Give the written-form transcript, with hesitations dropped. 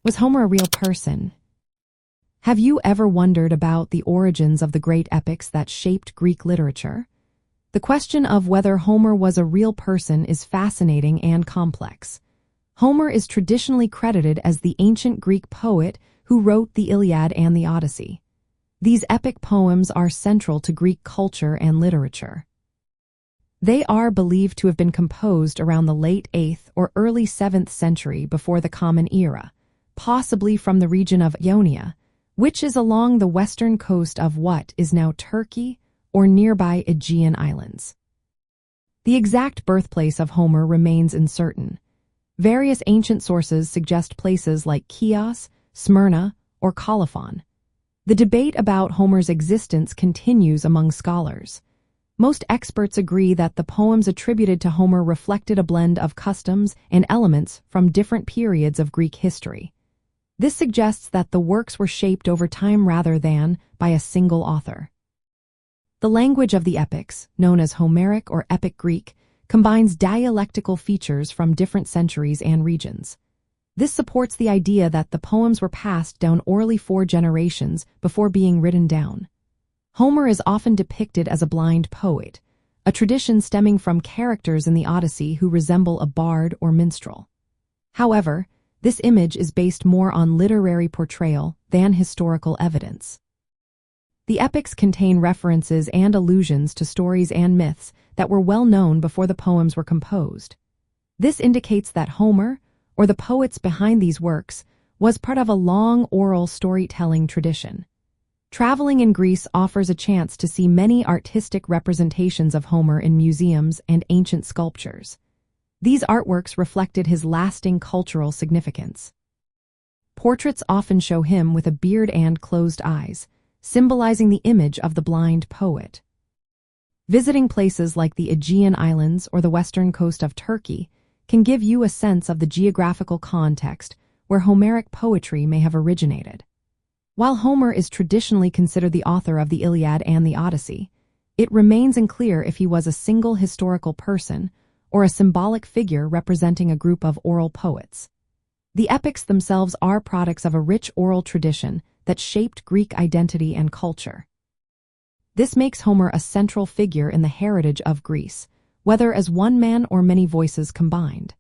Was Homer a real person? Have you ever wondered about the origins of the great epics that shaped Greek literature? The question of whether Homer was a real person is fascinating and complex. Homer is traditionally credited as the ancient Greek poet who wrote the Iliad and the Odyssey. These epic poems are central to Greek culture and literature. They are believed to have been composed around the late 8th or early 7th century before the Common Era, possibly from the region of Ionia, which is along the western coast of what is now Turkey or nearby Aegean Islands. The exact birthplace of Homer remains uncertain. Various ancient sources suggest places like Chios, Smyrna, or Colophon. The debate about Homer's existence continues among scholars. Most experts agree that the poems attributed to Homer reflected a blend of customs and elements from different periods of Greek history. This suggests that the works were shaped over time rather than by a single author. The language of the epics, known as Homeric or Epic Greek, combines dialectical features from different centuries and regions. This supports the idea that the poems were passed down orally 4 generations before being written down. Homer is often depicted as a blind poet, a tradition stemming from characters in the Odyssey who resemble a bard or minstrel. However, this image is based more on literary portrayal than historical evidence. The epics contain references and allusions to stories and myths that were well known before the poems were composed. This indicates that Homer, or the poets behind these works, was part of a long oral storytelling tradition. Traveling in Greece offers a chance to see many artistic representations of Homer in museums and ancient sculptures. These artworks reflected his lasting cultural significance. Portraits often show him with a beard and closed eyes, symbolizing the image of the blind poet. Visiting places like the Aegean Islands or the western coast of Turkey can give you a sense of the geographical context where Homeric poetry may have originated. While Homer is traditionally considered the author of the Iliad and the Odyssey, it remains unclear if he was a single historical person or a symbolic figure representing a group of oral poets. The epics themselves are products of a rich oral tradition that shaped Greek identity and culture. This makes Homer a central figure in the heritage of Greece, whether as one man or many voices combined.